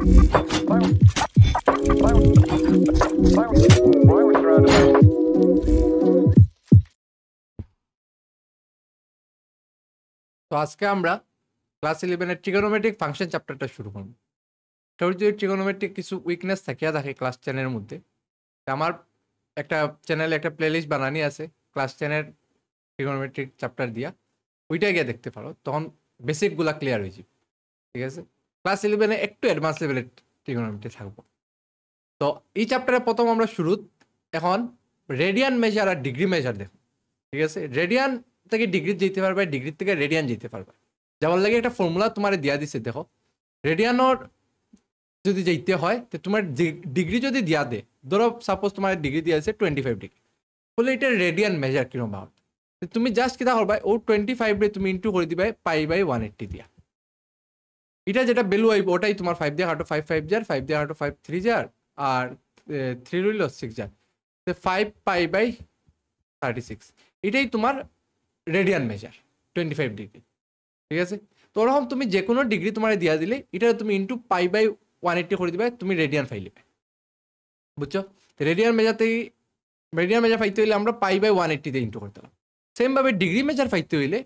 তো আজকে আমরা ক্লাস 11 এর ট্রিগোনোমেট্রিক ফাংশন চ্যাপ্টারটা শুরু করব। তোর যদি ট্রিগোনোমেট্রিক কিছু উইকনেস থাকিয়া থাকে ক্লাস 10 এর মধ্যে, আমার একটা চ্যানেলে একটা প্লেলিস্ট বানানি আছে ক্লাস 10 এর ট্রিগোনোমেট্রিক চ্যাপ্টার দিয়া, ওইটা গিয়ে দেখতে পারো, তখন বেসিকগুলা ক্লিয়ার হয়ে যাবে। ঠিক আছে, ক্লাস 11 এ একটু অ্যাডভান্স লেভেলের ট্রিগোনোমেট্রি থাকবো। তো এই চ্যাপ্টারে প্রথম আমরা শুরু এখন রেডিয়ান মেজার আর ডিগ্রি মেজার দেখো। ঠিক আছে, রেডিয়ান থেকে ডিগ্রি যেতে পারবে, ডিগ্রি থেকে রেডিয়ান যেতে পারবে। যাওয়ার লাগে একটা ফর্মুলা তোমার দিয়া দিছে, দেখো রেডিয়ানোর যদি যেতে হয় তো তোমার ডিগ্রি যদি দিয়া দে, ধরো সাপোজ তোমার ডিগ্রি দিয়া আছে 25 ডিগ্রি, বলে এটা রেডিয়ান মেজার কিরকম ভাব, তুমি জাস্ট কিনা করবা ও 25 রে তুমি ইন্টু করে দিবা π/180 দিয়া। এটা যেটা ভ্যালু আইব ওটাই তোমার 5 দিয়ে কাটো, 5 5 জার, 5 দিয়ে কাটো 5 3 জার, আর 3 রইল 6 জার, 5π/36, এটাই তোমার রেডিয়ান মেজার 25 ডিগ্রি। ঠিক আছে, তো ওরকম তুমি যে কোনো ডিগ্রি তোমার দিয়া দিলে এটা তুমি ইন্টু π/180 করে দিবে, তুমি রেডিয়ান পাইলিবে। বুঝছো, রেডিয়ান মেজার পাইতে হইলে আমরা π/180 দিয়ে ইন্টু করতে হবে। সেম ভাবে ডিগ্রি মেজার পাইতে হইলে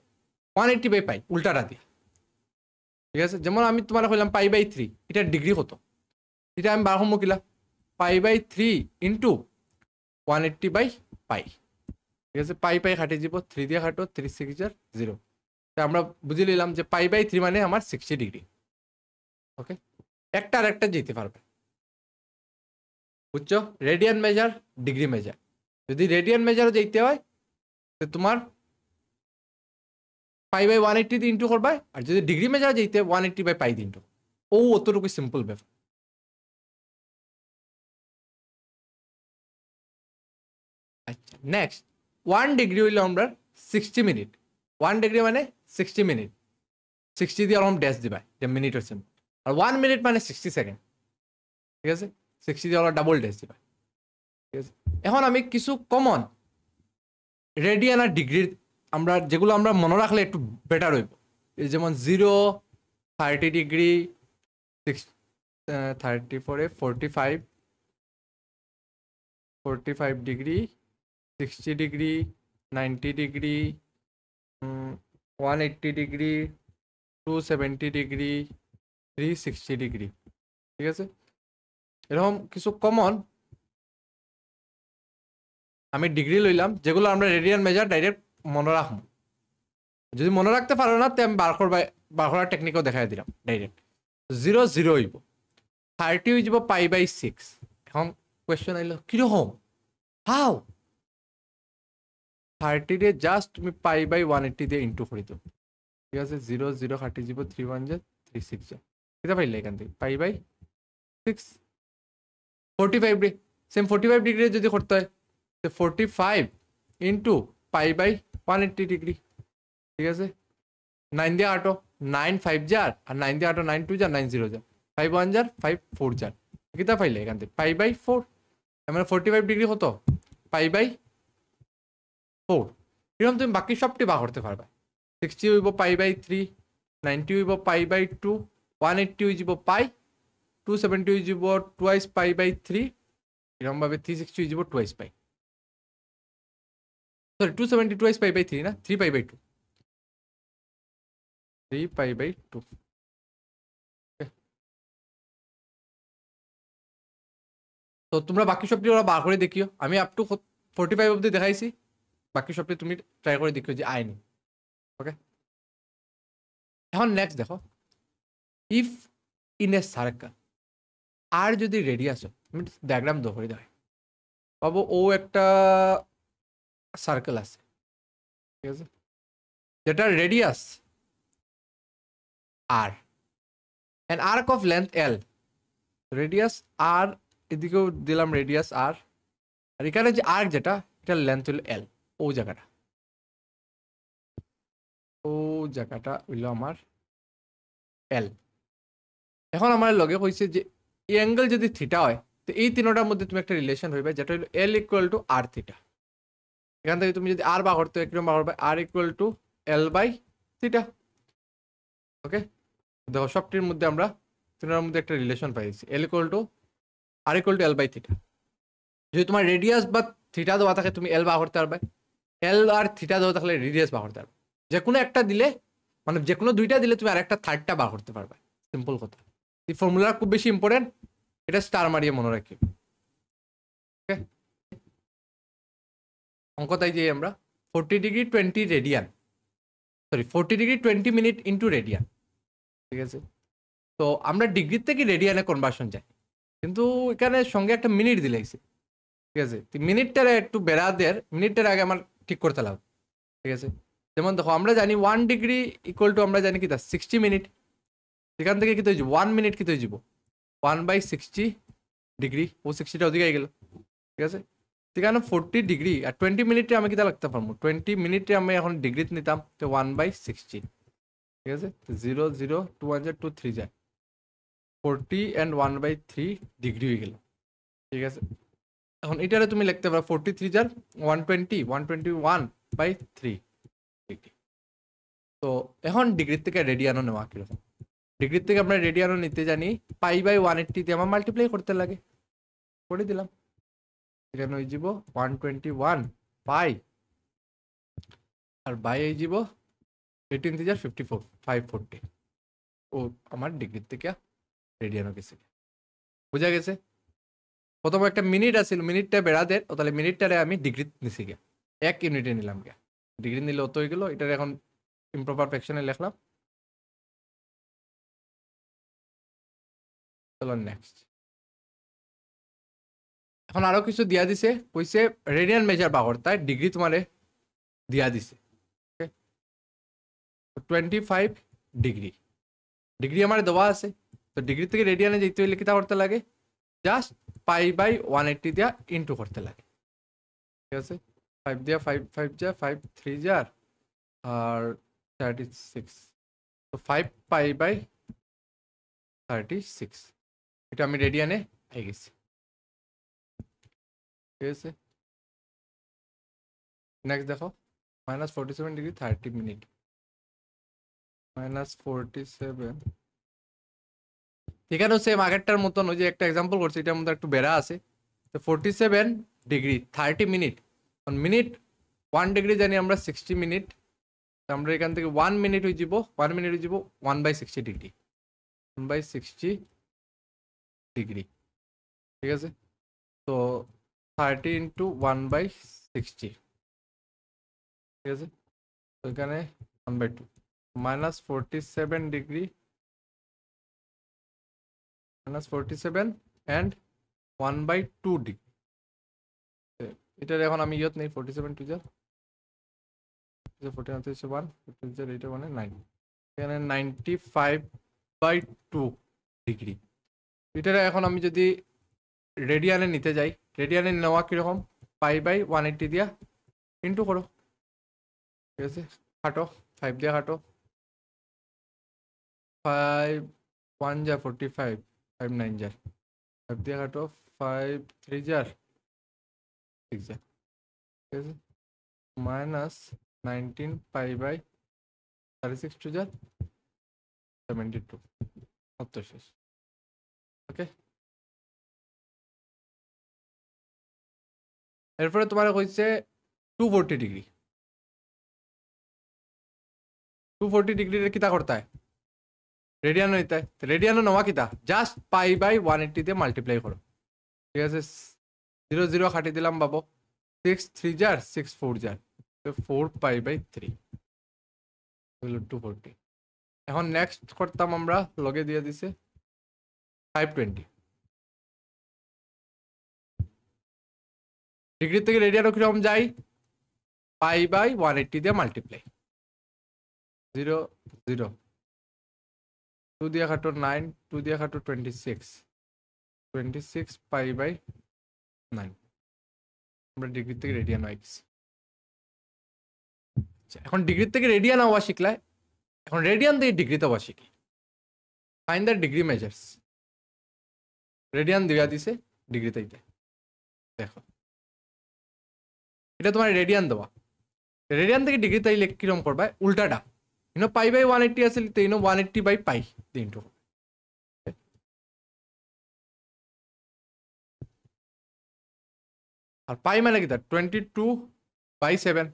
180/π উল্টাটা দিয়া। ঠিক আছে, যেমন আমি তোমার কইলাম π/3, এটা ডিগ্রি কত, এটা আমি বার করবো কিলা π/3 ইন্টু 180/π। ঠিক আছে, π কাটি যাব, 3 দিয়ে কাটো, 3 6 জার 0, আমরা বুঝে নিলাম যে π/3 মানে আমার 60 ডিগ্রি। ওকে, একটা আর একটা যেতে পারবে। বুঝছো, রেডিয়ান মেজার ডিগ্রি মেজার, যদি রেডিয়ান মেজারও যেতে হয় তো তোমার π/180 দিয়ে ইন্টু করবা, আর যদি ডিগ্রি মেজার যেতে 180/π দিয়ে ইন্টু। ও অতটুকু সিম্পল ব্যাপার। আচ্ছা, নেক্সট 1 ডিগ্রি হইলো আমরা 60 মিনিট। 1 ডিগ্রি মানে 60 মিনিট, 60 দিয়ে অলম ড্যাশ দিবা, যে মিনিট হচ্ছে। আর 1 মিনিট মানে 60 সেকেন্ড। ঠিক আছে, 60 দিয়ে অলম ডাবল ড্যাশ দিবা। ঠিক আছে, এখন আমি কিছু কমন রেডিয়ান আর ডিগ্রির আমরা যেগুলো আমরা মনে রাখলে একটু বেটার হইব, যেমন 0, 30 degree, 34, 45 degree, 60 degree, 90 degree, 180 degree, 270 degree, 360 degree. ঠিক আছে, এরকম কিছু কমন আমি ডিগ্রি লইলাম, যেগুলো আমরা রেডিয়ান মেজার ডাইরেক্ট মনে রাখবো। যদি মনে রাখতে পারো না তো আমি বার করার টেকনিকও দেখাই দিলাম ডাইরেক্ট। 0 0 হইব, 30 হয়ে যাব π/6। এখন কোয়েশ্চন আইলো কিরকম, হাউ 30 দিয়ে জাস্ট তুমি π/180 দিয়ে ইন্টু করে দাও। ঠিক আছে, 0 0 কাটি যাব, 3 1 যা 3 6 যা, এটা পাইলে এখান থেকে π/6 45 ডিগ্রি। সেম 45 ডিগ্রি যদি করতে হয় তো 45 ইন্টু π/180 ডিগ্রি। ঠিক আছে, 9 দিয়ে আটো, 9 5 জার, আর 9 দিয়ে আটো 9 2 জার, 9 0 জার, 5 1 জার, 5 4 জার, কিতা পাইলে এখান থেকে π/4। মানে 45 ডিগ্রি কত, π/4। এরকম তুমি বাকি সবটি বার করতে পারবে। 60 হইব π/3, 90 হইব π/2, 180 হয়ে যাব π, 270 হয়ে যাব টুয়াইস π/3, এরকম ভাবে 360 হয়ে যাব টুয়াইস π। সরি, 270 টুয়াইস π/3 না, 3π/2, 3π/2। তো তোমরা বাকি সবটি ওরা বার করে দেখিও, আমি আপ টু 45 অব্দি দেখাইছি, বাকি সবটি তুমি ট্রাই করে দেখিও যে আইনি। ওকে, এখন নেক্সট দেখো, ইফ ইন এ সার্কেল আর যদি রেডিয়াস হয়, আমি ডায়াগ্রাম ধরে দেখাই পাবো, ও একটা সার্কেল আছে। ঠিক আছে, যেটা রেডিয়াস আর an arc of length L, radius আর, এদিকেও দিলাম রেডিয়াস আর, আর এখানে যে আর্ক যেটা এটা লেন্থ হলো L, ও জায়গাটা হইলো আমার L। এখন আমার লগে কইছে যে এই অ্যাঙ্গেল যদি থিটা হয় তো এই তিনটার মধ্যে তুমি একটা রিলেশন হইবে, যেটা হলো L = r θ। এখান থেকে তুমি যদি আর বার করতে একদম বার করবে r = L/θ। ওকে, দেখো সবটির মধ্যে আমরা তিনের মধ্যে একটা রিলেশন পাইছি, L equal to R equal to L by theta. যদি তোমার রেডিয়াস বা থিটা দেওয়া থাকে তুমি L বার করতে পারবে, L আর থিটা দেওয়া থাকলে রেডিয়াস বার করতে পারবে। যে কোনো একটা দিলে মানে যে কোনো দুইটা দিলে তুমি আরেকটা থার্ডটা বার করতে পারবে, সিম্পল কথা। এই ফর্মুলা খুব বেশি ইম্পর্টেন্ট, এটা স্টার মারিয়ে মনে রাখি। ওকে, অঙ্কটাই যে আমরা 40 degree 20 radian, sorry 40 degree 20 minute into radian, ঠিক আছে। তো আমরা ডিগ্রি থেকে রেডিয়ানে কনভার্সন যাই, কিন্তু এখানে সঙ্গে একটা মিনিট দিলাইছে, ঠিক আছে। মিনিটটারে একটু বেড়া দেয়, মিনিটটার আগে আমার ঠিক করতে লাগবে, ঠিক আছে। যেমন দেখো আমরা জানি 1 ডিগ্রি ইকুয়াল টু আমরা জানি কি তা 60 মিনিট, সেখান থেকে কি তো 1 মিনিট কি তো যাব 1/60 ডিগ্রি, ও 60টা ওদিকে গেল, ঠিক আছে। সেখানে 40 ডিগ্রি আর 20 মিনিটে আমি কিতা লাগতে পারবো, 20 মিনিটে আমি এখন ডিগ্রিতে নিতাম তো 1/60, ঠিক আছে। 0 0 2 1 2 3 যায় 40 and 1/3 ডিগ্রি হয়ে গেল, ঠিক আছে। এখন এটারে তুমি লিখতে পারো 43 যার 120 121/3 ডিগ্রি। তো এখন ডিগ্রি থেকে রেডিয়ানও নেওয়া কিরকম, ডিগ্রি থেকে আমরা রেডিয়ানও নিতে জানি π/180 দিয়ে আমার মাল্টিপ্লাই করতে লাগে, করে দিলাম। এখানে হয়ে যাব 121 পাই আর বাই হয়ে যাব 18 থেকে 54 540, ও আমার ডিগ্রি থেকে রেডিয়ানও গেছে। বুঝা গেছে? প্রথম একটা মিনিট আছিল, মিনিটটা বেড়া দেয়, তাহলে মিনিটটারে আমি ডিগ্রি নিছি গিয়া 1 ইউনিটে নিলাম গিয়া, ডিগ্রি নিলে অত হয়ে গেল। এটার এখন ইমপ্রপার ফ্র্যাকশনে লিখলাম। চলো নেক্সট। এখন আরো কিছু দিয়া দিছে, কইছে রেডিয়ান মেজার বাগর, তাই ডিগ্রি তোমারে দিয়া দিছে 25 ডিগ্রি, ডিগ্রি আমার দেওয়া আছে। তো ডিগ্রি থেকে রেডিয়ানে যেতে হইলে কিতা করতে লাগে, জাস্ট π/180 দিয়া ইন্টু করতে লাগে, ঠিক আছে। 5 দিয়া 5 5 যা 5 3 যার আর 36, তো 5 π/36, এটা আমি রেডিয়ানে পেয়ে গেছি, ঠিক আছে। নেক্সট দেখো -47 ডিগ্রি 30 মিনিট, -47, এখানেও সেম আগেরটার মতন ওই যে একটা এক্সাম্পল করছি, এটার মধ্যে একটু বেড়া আছে। তো 47 ডিগ্রি 30 মিনিট, মিনিট 1 ডিগ্রি জানি আমরা 60 মিনিট, আমরা এখান থেকে 1 মিনিট হয়ে যাব 1 মিনিট হয়ে যাব 1/60 ডিগ্রি, 1/60 ডিগ্রি, ঠিক আছে। তো 30 ইন্টু 1/60, ঠিক আছে। তো এখানে 1/2 -47 ডিগ্রি -47 and 1/2 ডিগ্রি। এটার এখন আমি ইয়ত নেই 47 টু যা 1 এটা মানে 9, এখানে 95/2 ডিগ্রি। এটার এখন আমি যদি রেডিয়ানে নিতে যাই, রেডিয়ানে নেওয়া কিরকম, π/180 দিয়া ইন্টু করো, ঠিক আছে। খাটো 5 দিয়া খাটো, 5 1 যা 45 5 9 যা 5 দিয়া খাটো, 5 3 যা 6 যা, ঠিক আছে। -19 π/36 টু যা 72, অত শেষ। ওকে, এরপরে তোমার কইছে 240 ডিগ্রি, 240 ডিগ্রির কিতা করতে হয়, রেডিয়ানো নিতে হয়। রেডিয়ানো নেওয়া কিতা, জাস্ট π/180 দিয়ে মাল্টিপ্লাই করো, ঠিক আছে। 0 0 খাটি দিলাম বাবু, 6 3 যার 6 4 যার 4 π/3 হলো 240। এখন নেক্সট করতাম আমরা, লগে দিয়ে দিছে 520 ডিগ্রি থেকে রেডিয়ানো কিরকম যাই, π/180 দিয়ে মাল্টিপ্লাই, 0 0 2 দিয়ে খাটো 9 2 দিয়ে খাটো 26 π/9, আমরা ডিগ্রি থেকে রেডিয়ান হয়ে গেছি। এখন ডিগ্রি থেকে রেডিয়ান হওয়া শিখলে, এখন রেডিয়ান থেকে ডিগ্রিতে হওয়া শিখি। Find the degree measures, radian দিয়া দিছে ডিগ্রিতে, দেখো এটা তোমার রেডিয়ান দেওয়া, রেডিয়ান থেকে ডিগ্রি তাইলে কিরকম করবা, উল্টাটা, ইনো π/180 আছে তো ইনো 180/π ইন্টু, আর পাই মানে কি তার 22/7,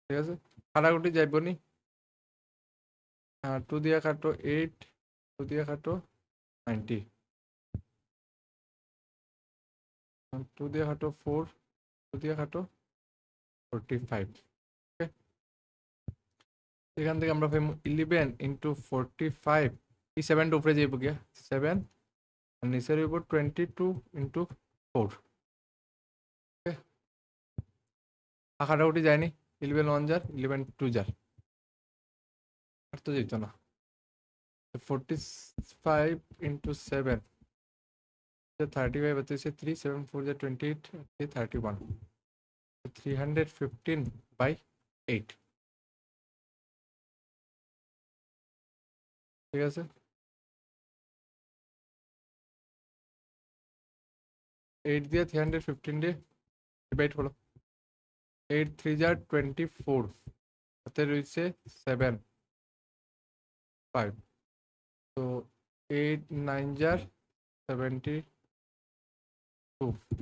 ঠিক আছে? কাটাকুটি যাইব নি, 2 দিয়ে কাটো 8, 2 দিয়ে কাটো 90, 2 দিয়ে কাটো 4, 2 দিয়ে কাটো 45। ওকে, এখান থেকে আমরা পাইব 11 ইন্টু 45, এই 7টা উপরে যাইব গিয়া 7, আর নিচে রইব 22 ইন্টু 4। ওকে, কাটাকুটি যায়নি, 11 1 যার 11 2 যার, আর তো যেত না। 45 ইন্টু 7, 35, হচ্ছে 3, 7 4 যা 28, 31, 315/8, ঠিক আছে? এইট দিয়ে 315 দিয়ে ডিভাইড হলো, 8 3 যা 24, হাতে রয়েছে 7 5, তো 8 9 যার 72,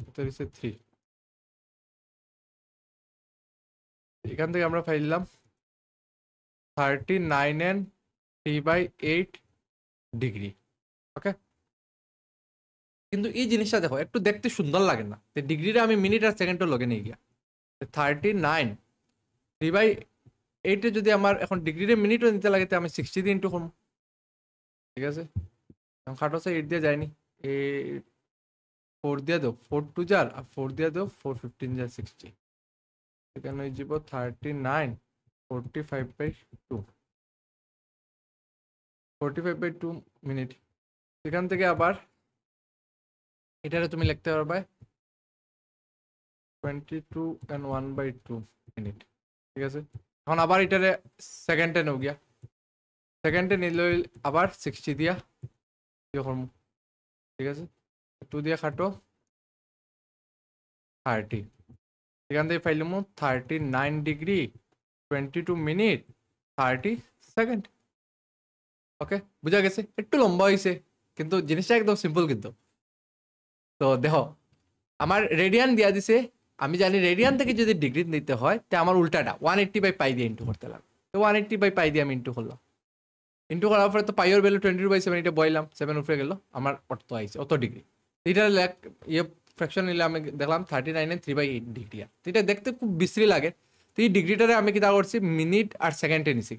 হাতে রয়েছে 3। এখান থেকে আমরা পাইলাম 39 and 3/8 ডিগ্রি। ওকে, কিন্তু এই জিনিসটা দেখো একটু দেখতে সুন্দর লাগে না, ডিগ্রিটা আমি মিনিট আর সেকেন্ডও লগে নিয়ে গিয়া 39 3/8 যদি আমার এখন ডিগ্রিতে মিনিটও নিতে লাগে, আমি 60 দিয়ে ইন্টু করবো, ঠিক আছে? খাটো 8 দিয়ে যায়নি, 4 দিয়ে দাও 4 2 যার, আর 4 দিয়ে দাও 4 15 যার 60, এখানে হয়ে যাব 39 45/2, 45/2 মিনিট। এখান থেকে আবার এটারে তুমি লিখতে পারবে 22 and 1/2 মিনিট, ঠিক আছে? এখন আবার এটারে সেকেন্ডে নেও গিয়া, সেকেন্ডে নিলে আবার 60 দিয়া করবো, ঠিক আছে? 2 দিয়ে খাটো 30, এখান থেকে পাইলাম 39 ডিগ্রি 22 মিনিট 30 সেকেন্ড। ওকে, বুঝা গেছে? একটু লম্বা হয়েছে কিন্তু জিনিসটা একদম সিম্পল। কিন্তু তো দেখো আমার রেডিয়ান দিয়া দিছে, আমি জানি রেডিয়ান থেকে যদি ডিগ্রি নিতে হয় তো আমার উল্টাটা 180/পাই দিয়ে ইন্টু করতে লাগবে, তো 180/পাই দিয়ে আমি ইন্টু করলাম, ইন্টু করার পরে তো পাইয়ের ভ্যালু 22/7, এটা বইলাম 7 উপরে গেল, আমার অত আইছে অত ডিগ্রি। এটা ইয়ে ফ্র্যাকশন নিলে আমি দেখলাম 39 and 3/8 ডিগ্রি, আর এটা দেখতে খুব বিশ্রী লাগে। তো এই ডিগ্রিটারে আমি কিতা করছি মিনিট আর সেকেন্ডে নিছি।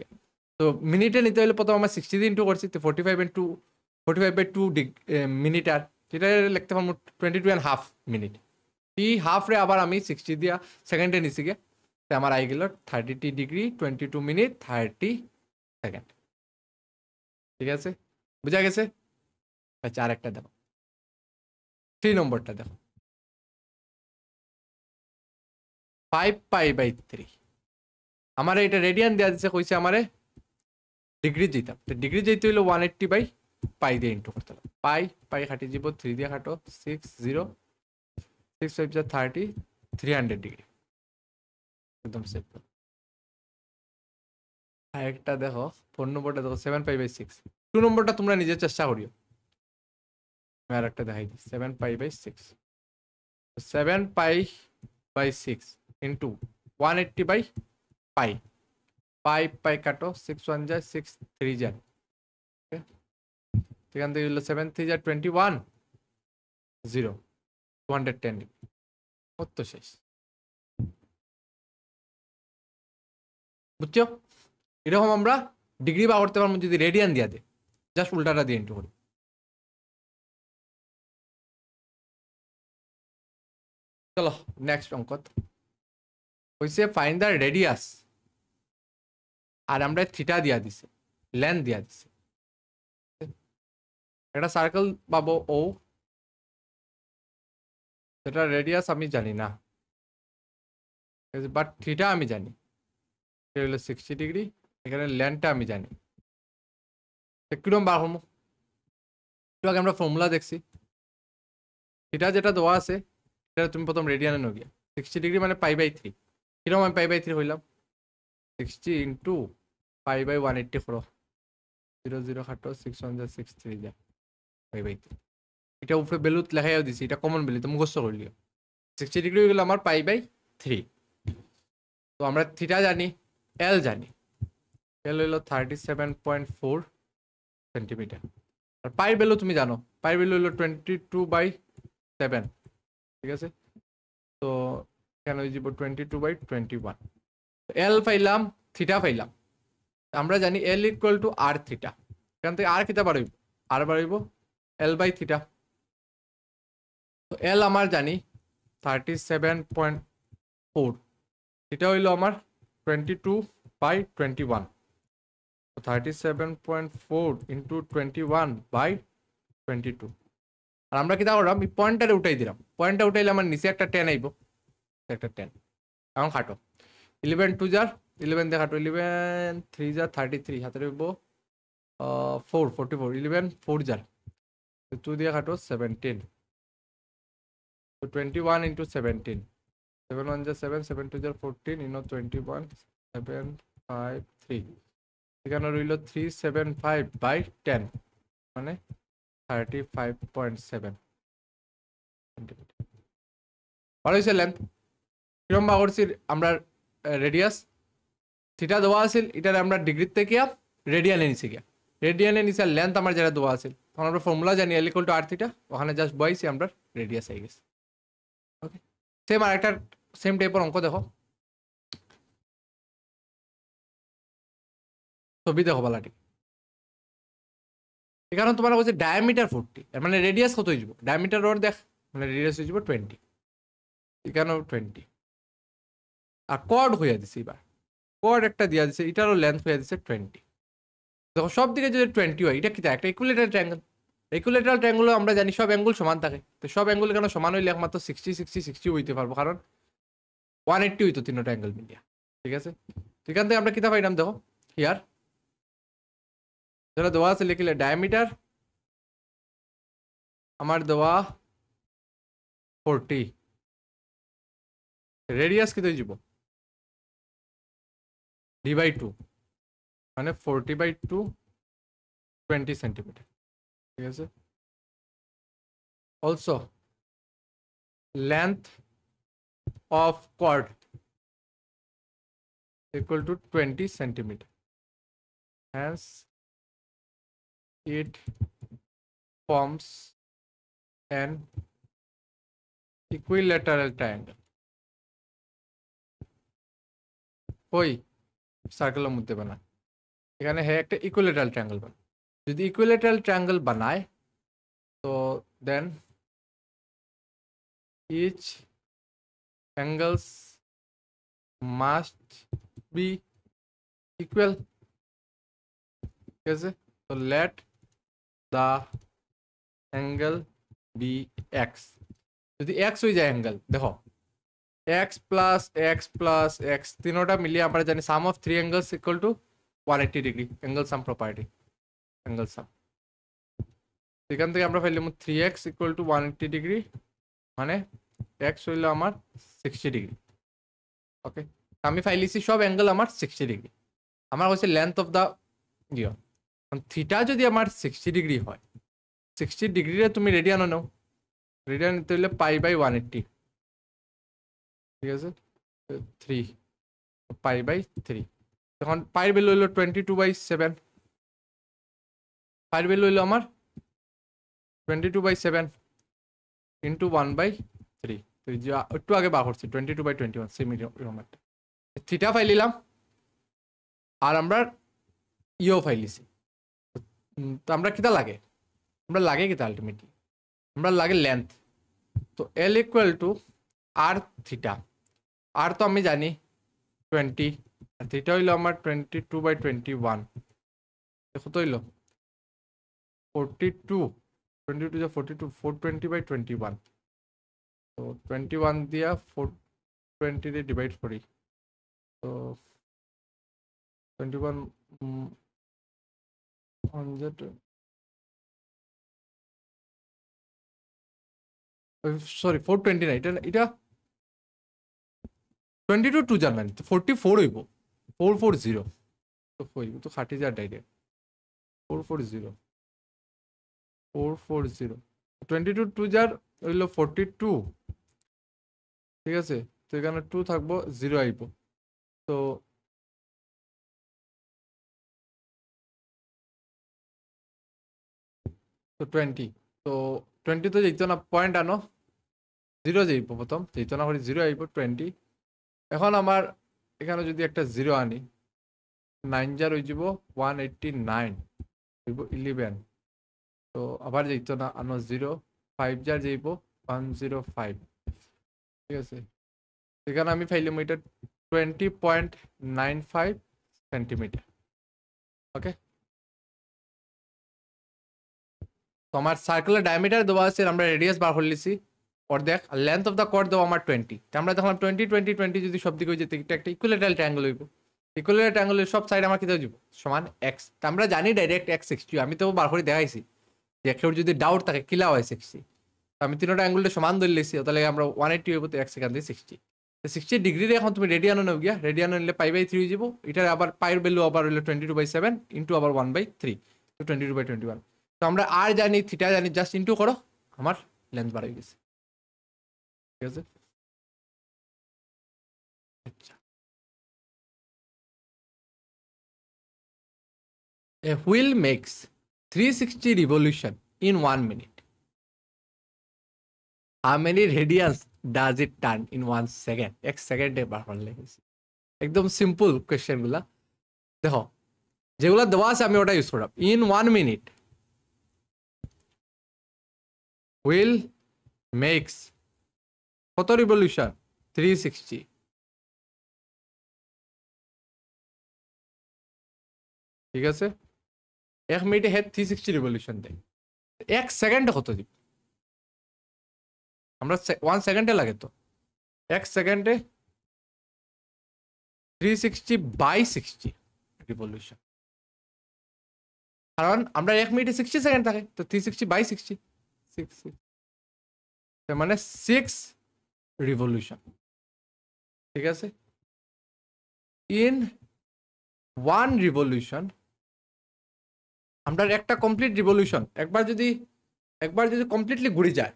তো মিনিটে নিতে হলে প্রথম আমার 60 দিয়ে ইন্টু করছি, তো 45/2 মিনিট, আর এটা লিখতে পারবো 22.5 মিনিট। এই হাফ রে আবার আমি 60 দিয়া সেকেন্ডে নিছি গে, তো আমার আই গেল 32 ডিগ্রি 22 মিনিট 30 সেকেন্ড, ঠিক আছে? বুঝা গেছে? আচ্ছা, আরেকটা দেখো, 3 নম্বরটা দেখো, 5π/3। আমার এটা রেডিয়ান দেওয়া দিচ্ছে, কইছে আমারে ডিগ্রি যেতাম, তো ডিগ্রি যেতে হইলো 180/পাই দিয়ে ইন্টু করতে হবে। পাই খাটি যাব 3 দিয়ে খাটো 6 0 6 5 যা 30 300 ডিগ্রি, একদম সিম্পল। আরেকটা দেখো 4 নম্বরটা দেখো 7π/6। 2 নম্বরটা তোমরা নিজে চেষ্টা করিও, আমি আরেকটা দেখাই দিই 7π/6, 7π/6 ইন্টু 180/পাই, পাই কাটো 6 1 যায় 6 3 যায়, এখান থেকে হলো 7 3 যায় 21 0 210 ডিগ্রি, কত শেষ। বুঝছো? এরকম আমরা ডিগ্রি বা করতে পারবো যদি রেডিয়ান দিয়া দেয়, জাস্ট উল্টাটা দিয়ে ইন্টু করি। চলো নেক্সট অঙ্ক হইছে ফাইন্ড দ্য রেডিয়াস, আর আমরা থিটা দিয়া দিছে, লেন্থ দিয়া দিছে। একটা সার্কেল পাবো ও, সেটা রেডিয়াস আমি জানি না, বাট থিটা আমি জানি, এটা হলো 60 ডিগ্রি, এখানে লেন্থটা আমি জানি। কিরকম বার হবো? একটু আগে আমরা ফর্মুলা দেখছি, থিটা যেটা দেওয়া আছে সেটা তুমি প্রথম রেডিয়ানে নো গিয়া 60 ডিগ্রি মানে π/3, কিরকম আমি π/3 হইলাম 60 ইন্টু π/180 করো 0 0 খাটো 6 1 যা 6 3 যা π/3, এটা উপরে ভ্যালু লেখাইও দিছি, এটা কমন ভ্যালু, তো মুখস্থ করলিও। 60 ডিগ্রি হয়ে গেল আমার π/3। তো আমরা থিটা জানি, এল জানি, এল হইল 37.4 সেন্টিমিটার। আর পাই ভ্যালু তুমি জানো, পাই ভ্যালু হইল 22/7, ঠিক আছে? তো কেন হয়ে যাব 22/21। এল পাইলাম, থিটা পাইলাম, আমরা জানি L equal to R theta. এখান থেকে আর কিটা বাড়াইব, আর বাড়াইব L/থিটা। তো এল আমার জানি 37.4, এটা হইল আমার 22/21। 37.4 ইন্টু 21/22। আর আমরা কিটা করলাম, এই পয়েন্টটারে উঠাই দিলাম, পয়েন্টটা উঠাইলে আমার নিচে একটা 10 আইব, একটা 10। এখন খাটো, 11 2 যার 11 দিয়ে খাটো, 11 3 যার 33, হাতে রইব 4 44, 11 4 যার 2 দিয়ে খাটো 17। তো 21 ইন্টু 17, 7 1 যা 7, 7 2 যার 14, ইনো 21 7 5 3, এখানে রইল 375/10, মানে 35.7 সেন্টিমিটার। ভালো হয়েছে লেন্থ। কিরম বা করছি আমরা, রেডিয়াস থিটা দেওয়া আছিল, এটার আমরা ডিগ্রি থেকে রেডিয়ানে নিচে গিয়া, রেডিয়ানে নিচে লেন্থ আমার যেটা দেওয়া আছিল, তখন আমরা ফর্মুলা জানি L equal to R theta, ওখানে জাস্ট বইছি আমরা রেডিয়াস হয়ে গেছে। ওকে, সেম আর একটা সেম টাইপের অঙ্ক দেখো, ছবি দেখো বালাটি। এখানে তোমার হচ্ছে ডায়ামিটার 40, মানে রেডিয়াস কত হয়ে যাব, ডায়ামিটার ওর দেখ, মানে রেডিয়াস হয়ে যাব 20, এখানেও 20। আর কর্ড হয়ে দিছে, এবার কর্ড একটা দিয়া দিছে, এটারও লেন্থ হয়ে দিছে 20। দেখো সব দিকে যদি 20 হয়, এটা কি একটা ইকুইলেটারাল ট্রায়াঙ্গেল। ইকুইলেটারাল ট্রায়াঙ্গেল আমরা জানি সব অ্যাঙ্গেল সমান থাকে, তো সব অ্যাঙ্গেল কেন সমান হইলে একমাত্র 60 60 60 হইতে পারবো, কারণ 180 হইতো তিনটা অ্যাঙ্গেল মিলিয়া, ঠিক আছে? এখান থেকে আমরা কিতা পাইলাম দেখো, হিয়ার যেটা দেওয়া আছে লিখলে ডায়ামিটার আমার দেওয়া 40, রেডিয়াস কত হয়ে যাব d/2, মানে 40/2 20 সেন্টিমিটার, ঠিক আছে? Also length of chord equal to 20 centimeter, hence it forms an equilateral triangle. ওই সার্কেলের মধ্যে বানায়, এখানে হ্যাঁ একটা ইকুইলেটারাল ট্রায়াঙ্গেল বানায়। যদি ইকুইলেটারাল ট্রায়াঙ্গেল বানায়, তো দেন each angles must be equal, ঠিক আছে? তো let the angle be x, যদি x হয়ে যায় অ্যাঙ্গেল, দেখো x plus x plus x তিনোটা মিলিয়ে আমরা জানি sum of three angles equal to 180 degree, angle sum property, angle sum. এখান থেকে আমরা পাইলাম 3x ইকুয়াল টু 180 ডিগ্রি, মানে x হইল আমার 60 ডিগ্রি। ওকে, আমি পাইলিছি সব অ্যাঙ্গেল আমার 60 ডিগ্রি, আমার হচ্ছে লেন্থ অফ দ্য ইয়ে। থিটা যদি আমার 60 ডিগ্রি হয়, 60 ডিগ্রিরে তুমি রেডিয়ানও নাও, রেডিয়ান নিতে হইলে π/180, ঠিক আছে? 3 π/3, তখন পাইর ভ্যালু হইল 22/7, পাইর ভ্যালু হইল আমার 22/7 ইন্টু 1/3, একটু আগে বার করছি 22/21, সেম এরকম একটা থিটা ফাইলিলাম। আর আমরা ইও ফাইলিছি, তো আমরা কিতা লাগে, আমরা লাগে কিতা আলটিমেটলি আমরা লাগে লেন্থ। তো L equal to R theta, আর তো আমি জানি 20, আর থিটা হইল আমার 22/21, কত হইল 42, 22 যা 42, 420/21, তো 21 দিয়া 420 দিয়ে ডিভাইড করি, তো 21 সরি 420 না, এটা 22 2 জার্মানি, তো 44 হইব, 440, তো হইব তো 60 ডাইরেক্ট 440, 22 2 যার হইল 42, ঠিক আছে? তো এখানে 2 থাকবো, 0 আইব। তো তো 20, তো 20 তো যেত না, পয়েন্ট আনো, 0 যাইব, প্রথম যেত না করে 0 আইব 20। এখন আমার এখানে যদি একটা 0 আনি, 9 যার হয়ে যাব 189, হইব 11। তো আবার যেত না, আনো 0, 5 যার যাইব 105, ঠিক আছে? এখানে আমি পাইলাম এটা 20.95 সেন্টিমিটার। ওকে, তো আমার সার্কুলার ডায়ামিটার দেওয়া আছে, আমরা রেডিয়াস বার করে লিছি অর্ধেক, আর লেন্থ অফ দ্য কর্ড দেওয়া আমার 20। আমরা দেখলাম 20 20 20 যদি সব দিকে হয়ে যেতে, এটা একটা ইকুইলেটারাল ট্রায়াঙ্গল হইব। ইকুইলেটারাল ট্রায়াঙ্গলের সব সাইড আমার কিতে যাব, সমান এক্স। আমরা জানি ডাইরেক্ট এক্স 60, আমি তো বার করে দেখাইছি যে কেউ যদি ডাউট থাকে কিলা হয় 60। আমি তিনটা অ্যাঙ্গেলটা সমান ধরে লিছি, তাহলে আমরা 180 হইব, তো এক্স এখান দিয়ে 60। 60 ডিগ্রিতে এখন তুমি রেডিয়ানো নেও গিয়া, রেডিয়ানো নিলে π/3 হয়ে যাব। এটার আবার পাইয়ের ভ্যালু আবার হইলো 22/7 ইন্টু আবার 1/3, তো 22/21। তো আমরা আর জানি, থিটা জানি, জাস্ট ইন্টু করো, আমার লেন্থ বাড়াই গেছে, ঠিক আছে? আচ্ছা, a wheel makes 360 revolution in 1 minute. How many radians does it turn in 1 second? এক সেকেন্ডে বার করলে একদম সিম্পল কোয়েশ্চেন গুলা। দেখো, যেগুলো দেওয়া আছে আমি ওটা ইউজ করলাম। ইন 1 মিনিট হুইল মেক্স কত রিভলিউশন? 360, ঠিক আছে? 1 মিনিটে হেড 360 রিভলিউশন দেয়। 1 সেকেন্ডে কত দিব? আমরা 1 সেকেন্ডে লাগে, তো 1 সেকেন্ডে 360/60 রিভলিউশন। কারণ আমরা 1 মিনিটে 60 সেকেন্ড থাকে, তো 360/60 মানে 6 রিভলিউশন, ঠিক আছে? ইন 1 রিভলিউশন আমরা একটা কমপ্লিট রিভলিউশন একবার যদি কমপ্লিটলি ঘুরে যায়,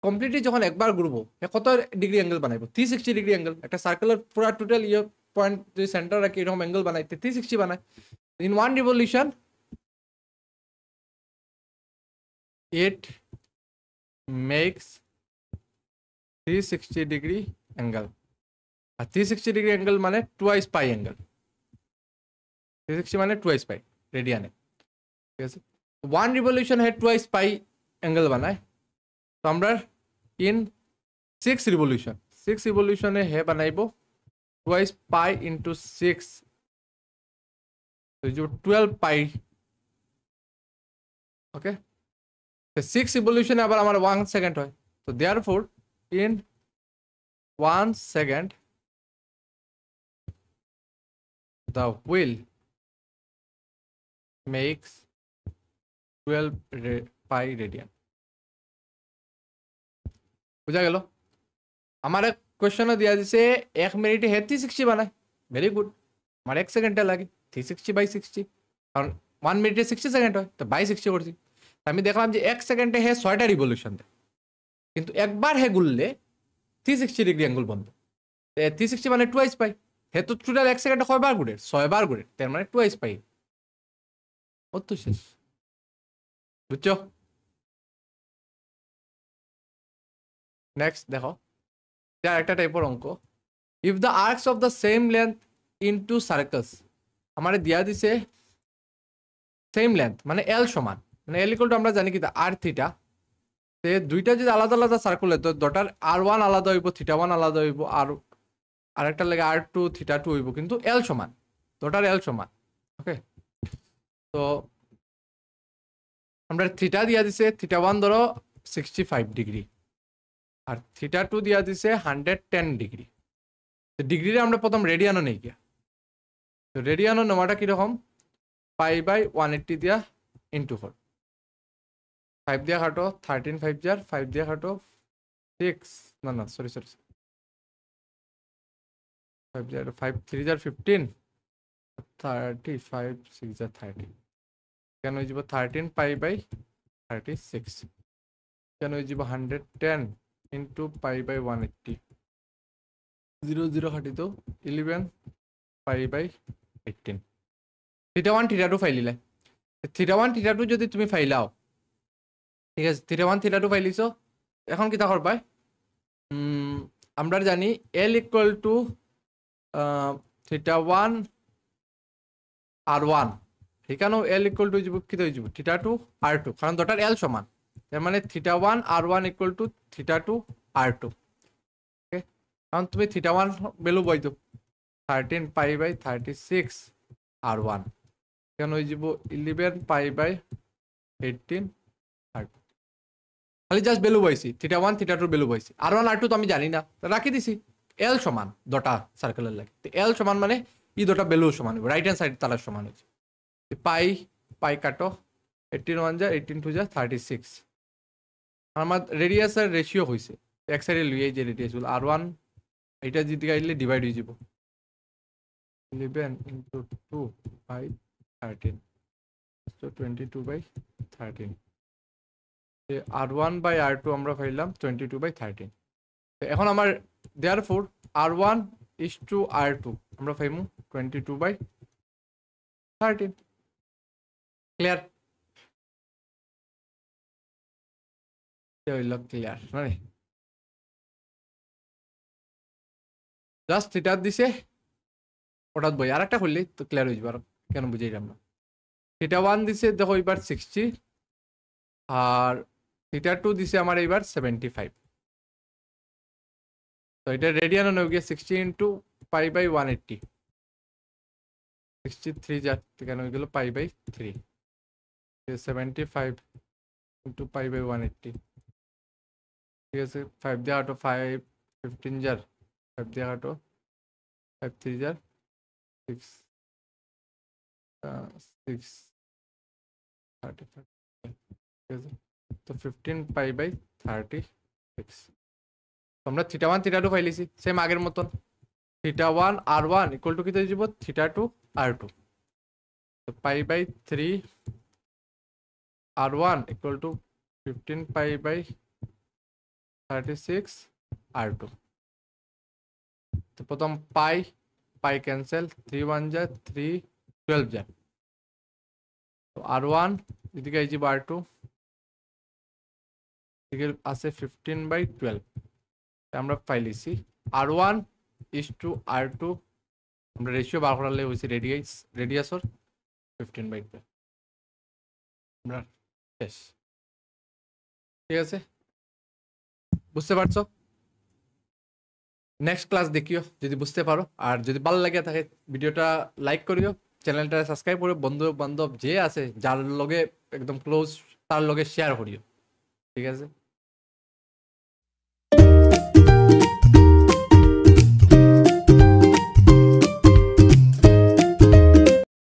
কমপ্লিটলি যখন একবার ঘুরবো, কত ডিগ্রি অ্যাঙ্গেল বানাইবো? 360 degree angle. একটা সার্কেলের পুরো টোটাল পয়েন্ট যদি সেন্টার রাখি, এরকম অ্যাঙ্গেল বানাইতে 360 বানায়। In 1 revolution it makes 360 degree angle. আর 360 ডিগ্রি অ্যাঙ্গেল মানে টুয়াইস পাই অ্যাঙ্গেল। 360 মানে টুয়াইস পাই রেডিয়ানে, ঠিক আছে? 1 রিভলিউশন হে টুয়াইস পাই অ্যাঙ্গেল বানায়। তো আমরা ইন 6 রিভলিউশনে হে বানাইব twice pi into 6, 12 pi. Okay, 6 রিভলিউশনে আবার আমার 1 সেকেন্ড হয়। তো therefore in 1 second the wheel makes 12 pi radian. বুঝা গেল? আমার এক কোয়েশ্চনও দিয়া দিছে 1 মিনিটে হে 360 বানায়। Very good. আমার 1 সেকেন্ডে লাগে 360/60, কারণ 1 মিনিটে 60 সেকেন্ড হয়, তো বাই 60 করছি। আমি দেখলাম যে 1 সেকেন্ডে হে 6টা রিভলিউশন দেয়, কিন্তু একবার হে ঘুরলে 360 ডিগ্রি অ্যাঙ্গেল বন্ধ। 360 মানে টুয়াইস পাই। হে তো টোটাল 1 সেকেন্ডে কয়বার ঘুরে? 6 বার ঘুরে, তার মানে টুয়াইস পাই। ও তো শেষ, বুঝছো? নেক্সট দেখো, একটা টাইপের অঙ্ক। If the arcs of the same length in two circles, আমার দিয়া দিছে সেম লেন্থ মানে এল সমান, মানে এল ইকুয়াল টু আমরা জানি কি আর থিটা। তে দুইটা যদি আলাদা আলাদা সার্কেল হয়, তো দটার r1 আলাদা হইব, θ1 আলাদা হইব, আর আরেকটা লাগে r2 θ2 হইব, কিন্তু এল সমান, দটার এল সমান। ওকে, তো আমরা থিটা দিয়া দিছে, θ1 ধরো 65 ডিগ্রি, আর θ2 দিয়া দিছে 110 ডিগ্রি। ডিগ্রিরে আমরা প্রথম রেডিয়ানও নেই গিয়া, তো রেডিয়ানও নেওয়াটা কিরকম? π/180 দিয়া ইন্টু 4, 5 দিয়া কাটো, 13 5 যার 5 দিয়া কাটো 6, না সরি 5 যার 5 3 যার 15, 35 6 যার 30, কেন হয়ে যাব 13 π/36। কেন হয়ে যাব 110 ইন্টু পাই বাই 180 0 0 কাটি তো 11 পাই বাই 18 থিটা 1 থিটা 2 ফাইলিলে থিটা 1 থিটা 2 যদি তুমি ফাইলাও ঠিক আছে থিটা 1 থিটা 2 ফাইলিছো এখন কিতা করবা আমরা জানি L ইকুয়াল টু থিটা 1 আর 1 এখানেও L ইকুয়াল টু কিতা হয়ে যাব থিটা 2 r2 কারণ দুটার L সমান তার মানে theta 1 r1 equal to theta 2 r2 okay কারণ তুমি থিটা 1 ভ্যালু বইতো 13 পাই বাই 36 r1 এখানে হয়ে যাব 11 পাই বাই 18 r2 খালি জাস্ট ভ্যালু বইছি থিটা 1 থিটা 2 ভ্যালু বইছি r1 r2 তো আমি জানি না রাখি দিছি L সমান দুটা সার্কেলের লাগে L সমান মানে ই দুটা ভ্যালু সমান হবে রাইট হ্যান্ড সাইড তার সমান হচ্ছে পাই পাই কাটো 18 1 যা 18 2 যা 36 আমার রেডিয়াসের রেশিও হইছে এক সাইডে লইয়ে যে রেডিয়াস হল r1 এটা যদি গাইলে ডিভাইড হয়ে যাব 11 into 2 by 13 so 22 by 13 r1 by r2 আমরা পাইলাম 22 বাই 13 এখন আমার therefore r1 is to r2 আমরা পাইমু 22 বাই 13 ক্লিয়ার হইল ক্লিয়ার মানে জাস্ট থিটা দিছে ওটা বই আরেকটা করলে তো ক্লিয়ার হয়ে যাবে আর কেন বুঝাইলাম না থিটা 1 দিছে দেখো এবার 60 আর থিটা 2 দিছে আমার এবার 75 তো এটা রেডিয়ান হয়ে গিয়ে 60 ইন্টু পাই বাই 180 63 যা কেন হয়ে গেল pi by 3 75 into pi by 180 ঠিক আছে 5 দিয়ে আটো 5 15 যার 5 দিয়ে আটো 5 3 যার 6 6 35 ঠিক আছে তো 15 পাই বাই 36 আমরা থিটা 1 থিটা 2 পাইলিছি সেম আগের মতন থিটা 1 r1 ইকুয়াল টু কিতে যাব থিটা 2 r2 তো pi by 3 r1 equal to 15 pi by 36 r2 তো প্রথম পাই পাই ক্যান্সেল 3 1 যা 3 12 যা তো r1 এদিকে আইজি r2 এদিকে আছে 15 বাই 12 আমরা পাইলিছি r1 is to r2 আমরা রেশিও বার করালে হইছে রেডিয়াসর 15 বাই 12 আমরা শেষ ঠিক আছে বুঝতে পারছো নেক্সট ক্লাস দেখিও যদি বুঝতে পারো আর যদি ভালো লাগে থাকে ভিডিওটা লাইক করিও চ্যানেলটা সাবস্ক্রাইব করে বন্ধু বান্ধব যে আছে যার লগে একদম ক্লোজ তার লগে শেয়ার করিও ঠিক আছে